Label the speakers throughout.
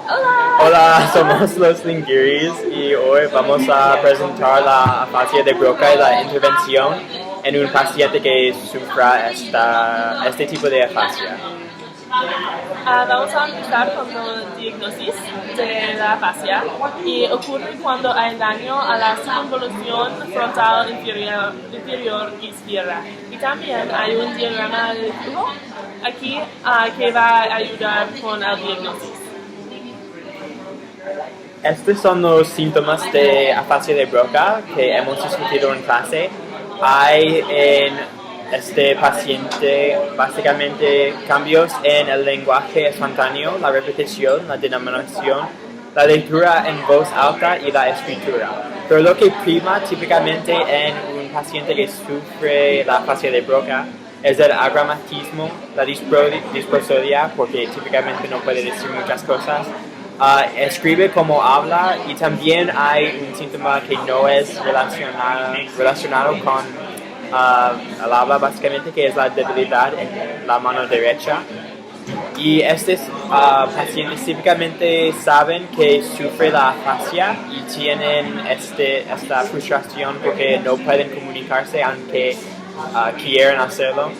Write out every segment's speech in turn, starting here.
Speaker 1: Hola.
Speaker 2: Hola, somos los Lingiris y hoy vamos a presentar la afasia de Broca y la intervención en un paciente que sufra este tipo de afasia.
Speaker 1: Vamos a empezar con la diagnosis de la afasia y ocurre cuando hay daño a la circunvolución frontal inferior izquierda. Y también hay un diagrama de flujo aquí que va a ayudar con la diagnosis.
Speaker 2: Estos son los síntomas de afasia de Broca que hemos discutido en clase. Hay en este paciente básicamente cambios en el lenguaje espontáneo, la repetición, la denominación, la lectura en voz alta y la escritura. Pero lo que prima típicamente en un paciente que sufre la afasia de Broca es el agramatismo, la disprosodia, porque típicamente no puede decir muchas cosas. Escribe como habla y también hay un síntoma que no es relacionado con el habla básicamente, que es la debilidad en la mano derecha. Y estos pacientes típicamente saben que sufren la afasia y tienen esta frustración porque no pueden comunicarse aunque quieren hacerlo.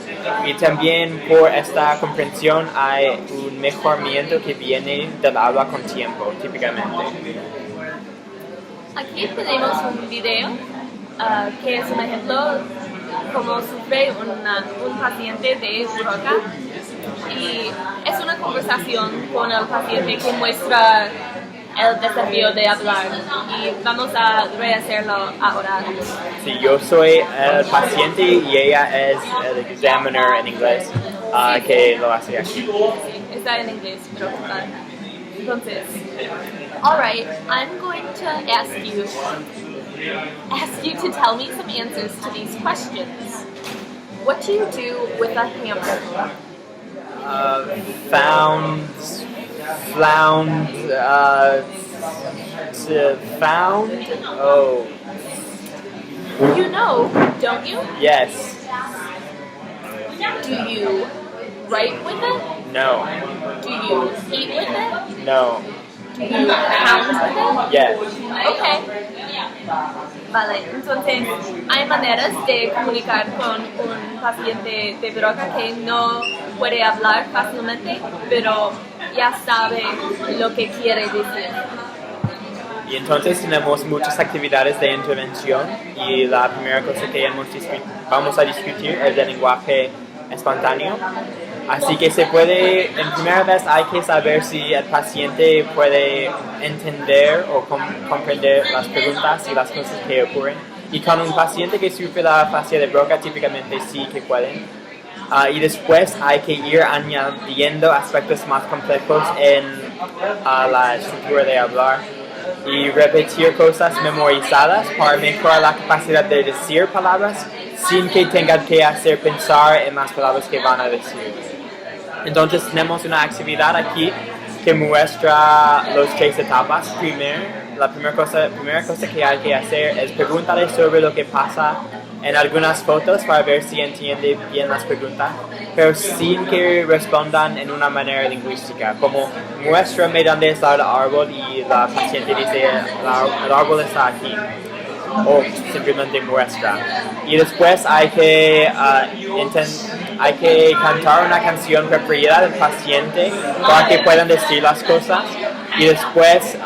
Speaker 2: Y también por esta comprensión hay un mejoramiento que viene del habla con tiempo, típicamente.
Speaker 3: Aquí tenemos un video que es un ejemplo cómo sufre un paciente de Broca y es una conversación con el paciente que muestra el desafío de hablar y vamos a rehacerlo ahora.
Speaker 2: Sí, yo soy el paciente y ella es el examiner en inglés que lo hace aquí.
Speaker 3: Sí, está en inglés, pero entonces, alright, I'm going to ask you to tell me some answers to these questions. What do you do with a hammer?
Speaker 2: Found. Oh.
Speaker 3: You know, don't you?
Speaker 2: Yes.
Speaker 3: Do you write with it?
Speaker 2: No.
Speaker 3: Do you eat with it?
Speaker 2: No.
Speaker 3: Do you count with it?
Speaker 2: Yes.
Speaker 3: Okay. Vale, entonces hay maneras de comunicar con un paciente de Broca que no puede hablar fácilmente, pero ya sabe lo que quiere decir.
Speaker 2: Y entonces tenemos muchas actividades de intervención y la primera cosa que vamos a discutir es el lenguaje espontáneo. Así que en primera vez hay que saber si el paciente puede entender o comprender las preguntas y las cosas que ocurren. Y con un paciente que sufre la afasia de Broca típicamente sí que pueden. Y después hay que ir añadiendo aspectos más complejos en la estructura de hablar y repetir cosas memorizadas para mejorar la capacidad de decir palabras sin que tengan que hacer pensar en las palabras que van a decir. Entonces tenemos una actividad aquí que muestra las 3 etapas. La primera cosa que hay que hacer es preguntarle sobre lo que pasa en algunas fotos para ver si entiende bien las preguntas, pero sin que respondan en una manera lingüística, como muéstrame dónde está el árbol y la paciente dice el árbol está aquí, o simplemente muestra. Y después hay que cantar una canción preferida del paciente para que puedan decir las cosas y después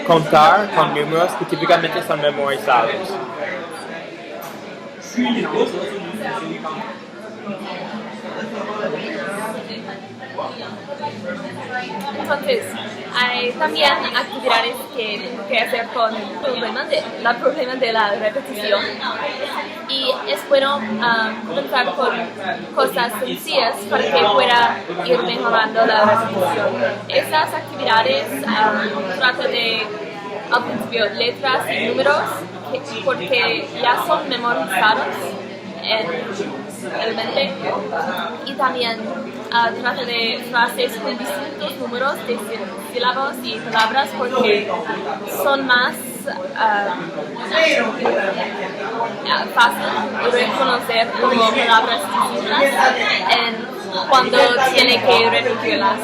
Speaker 2: contar con números que típicamente son memorizados.
Speaker 3: Entonces, hay también actividades que tengo que hacer con el problema de la repetición y es bueno comenzar con cosas sencillas para que pueda ir mejorando la repetición. Estas actividades tratan de, al principio, letras y números porque ya son memorizados en el mente y también trata de frases con distintos números de sílabas y palabras porque son más fácil reconocer como palabras distintas en cuando tiene que repetirlas.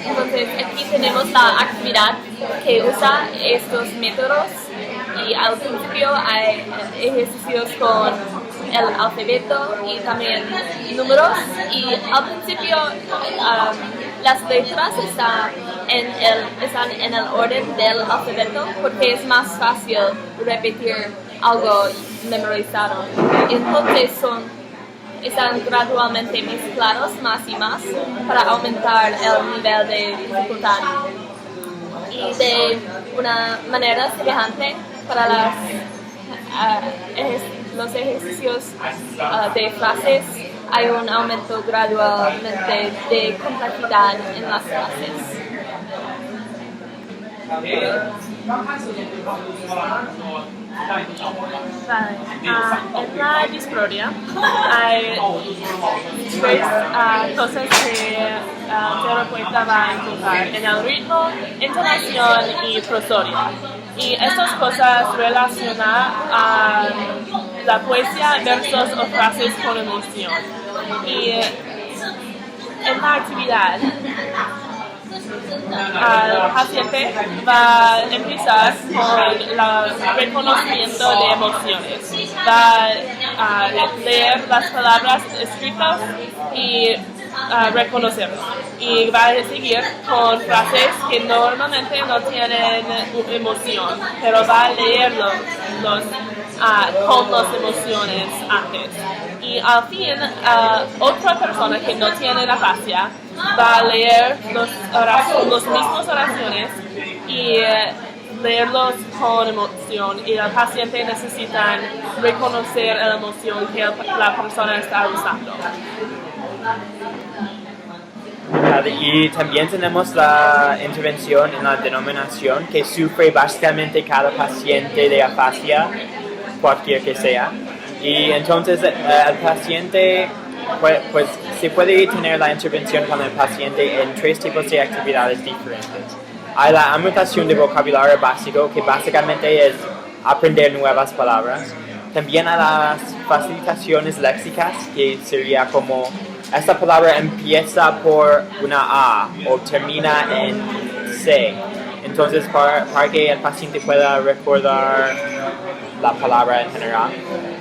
Speaker 3: Entonces aquí tenemos la actividad que usa estos métodos y al principio hay ejercicios con el alfabeto y también números y al principio las letras están en el orden del alfabeto porque es más fácil repetir algo memorizado. Entonces están gradualmente mezclados más y más para aumentar el nivel de dificultad. Y de una manera semejante para los ejercicios de frases hay un aumento gradualmente de complejidad en las frases.
Speaker 1: En la discordia hay tres cosas que el terapeuta va a enfocar en el ritmo, entonación y prosodia. Y estas cosas relacionan a la poesía versus o frases con emoción. Y en la actividad el paciente va a empezar con el reconocimiento de emociones. Va a leer las palabras escritas y reconocerlas. Y va a seguir con frases que normalmente no tienen emoción, pero va a leerlos con las emociones antes. Y al fin, otra persona que no tiene la fascia va a leer las mismas oraciones y leerlos con emoción. Y el paciente necesita reconocer la emoción que la persona está usando.
Speaker 2: Y también tenemos la intervención en la denominación que sufre básicamente cada paciente de afasia, cualquier que sea. Y entonces el paciente, pues se puede tener la intervención con el paciente en tres tipos de actividades diferentes. Hay la anotación de vocabulario básico, que básicamente es aprender nuevas palabras. También hay las facilitaciones léxicas, que sería como esta palabra empieza por una A o termina en C. Entonces, para que el paciente pueda recordar la palabra en general.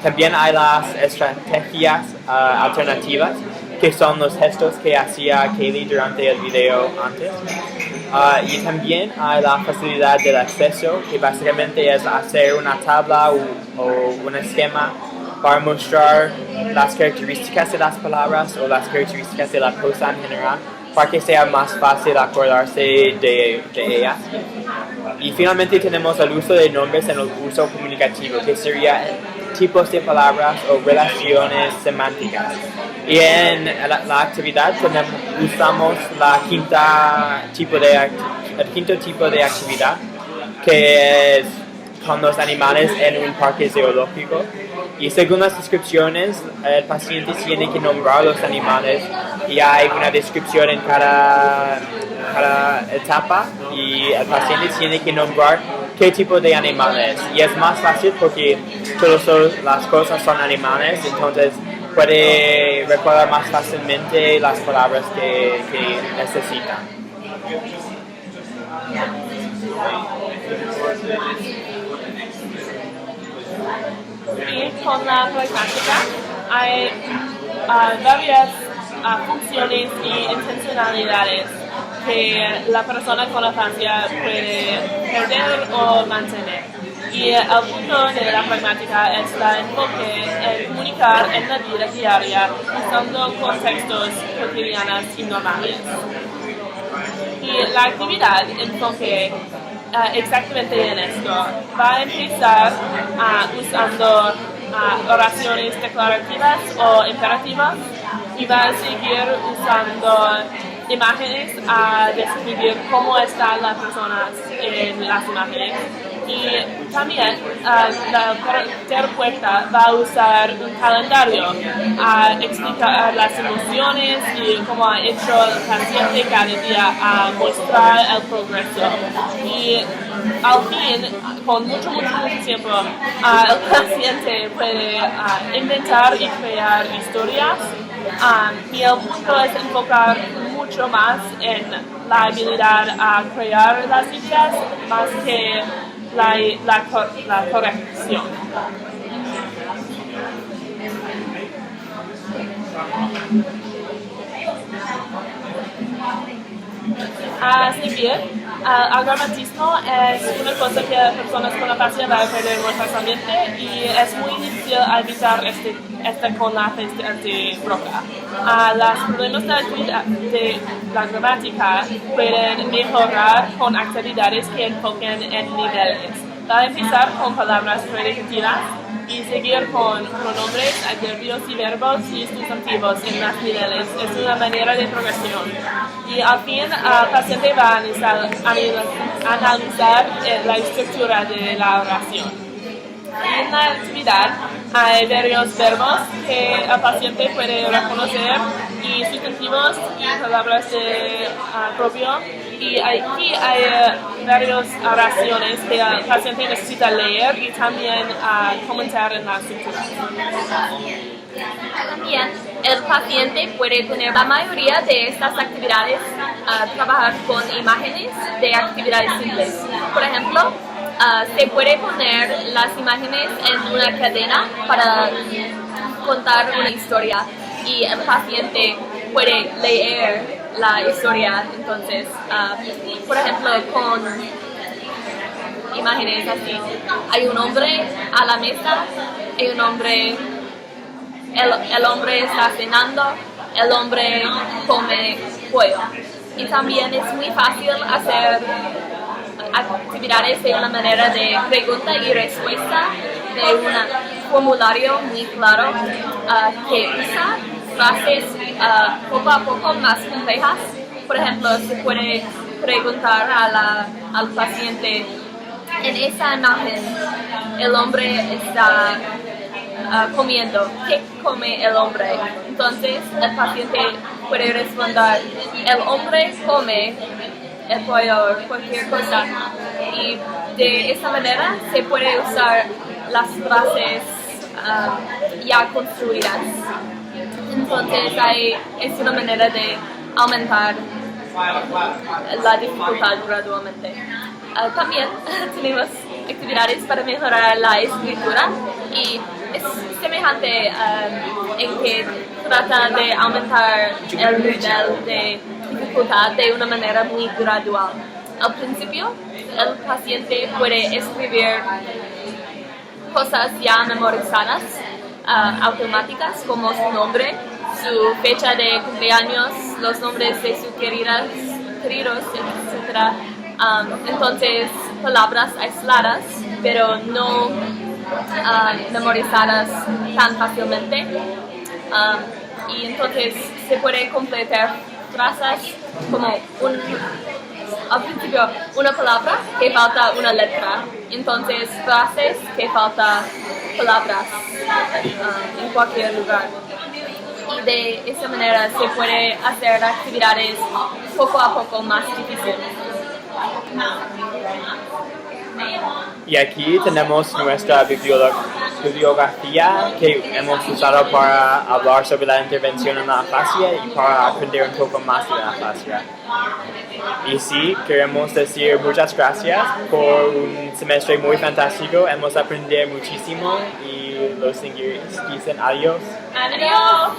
Speaker 2: También hay las estrategias alternativas, que son los gestos que hacía Kaylee durante el video antes. Y también hay la facilidad del acceso, que básicamente es hacer una tabla o un esquema para mostrar las características de las palabras o las características de la prosa en general, para que sea más fácil acordarse de ellas. Y finalmente tenemos el uso de nombres en el uso comunicativo, que sería tipos de palabras o relaciones semánticas. Y en la actividad usamos el quinto tipo de actividad, que es con los animales en un parque zoológico. Y según las descripciones, el paciente tiene que nombrar los animales y hay una descripción en cada etapa y el paciente tiene que nombrar qué tipo de animales. Y es más fácil porque todas las cosas son animales, entonces puede recordar más fácilmente las palabras que necesita.
Speaker 1: Y con la pragmática hay varias funciones y intencionalidades que la persona con afasia puede perder o mantener. Y el punto de la pragmática es el enfoque en comunicar en la vida diaria usando contextos cotidianos y normales. Y la actividad enfoque exactamente en esto. Va a empezar usando oraciones declarativas o imperativas y va a seguir usando imágenes a describir cómo está la persona en las imágenes. Y también la terapeuta va a usar un calendario a explicar las emociones y cómo ha hecho el paciente cada día a mostrar el progreso. Y al fin, con mucho tiempo, el paciente puede inventar y crear historias. Y el punto es enfocar mucho más en la habilidad a crear las ideas más que la corrección. Así bien, el gramatismo es una cosa que personas con afasia van a perder muy fácilmente y es muy difícil evitar con la de Broca. Los problemas de la gramática pueden mejorar con actividades que enfoquen en niveles. Para empezar con palabras repetitivas y seguir con pronombres, adverbios y verbos y sustantivos en los niveles. Es una manera de progresión. Y al fin, el paciente va a analizar la estructura de la oración. En la actividad hay varios verbos que el paciente puede reconocer y sustantivos y palabras de propio. Y aquí hay varias oraciones que el paciente necesita leer y también comentar en la estructura.
Speaker 3: También el paciente puede tener la mayoría de estas actividades, trabajar con imágenes de actividades simples. Por ejemplo, se puede poner las imágenes en una cadena para contar una historia y el paciente puede leer la historia. Entonces, por ejemplo, con imágenes así, hay un hombre a la mesa, hay un hombre, el hombre está cenando, el hombre come pollo. Y también es muy fácil hacer actividades de una manera de pregunta y respuesta, de un formulario muy claro que usa frases poco a poco más complejas. Por ejemplo, se puede preguntar al paciente: en esa imagen el hombre está comiendo, ¿qué come el hombre? Entonces el paciente puede responder: el hombre come el pollo, cualquier cosa. Y de esa manera se puede usar las frases ya construidas. Entonces es una manera de aumentar la dificultad gradualmente. También tenemos actividades para mejorar la escritura y es semejante en que trata de aumentar el nivel de dificultad de una manera muy gradual. Al principio, el paciente puede escribir cosas ya memorizadas, automáticas, como su nombre, su fecha de cumpleaños, los nombres de sus queridos, etc. Entonces, palabras aisladas, pero no memorizadas tan fácilmente. Y entonces se puede completar frases como al principio una palabra que falta una letra, entonces frases que falta palabras en cualquier lugar. Y de esa manera se puede hacer actividades poco a poco más difíciles.
Speaker 2: Y aquí tenemos nuestra bibliografía que hemos usado para hablar sobre la intervención en la afasia y para aprender un poco más de la afasia. Y sí, queremos decir muchas gracias por un semestre muy fantástico. Hemos aprendido muchísimo y los ingleses dicen adiós.
Speaker 1: Adiós.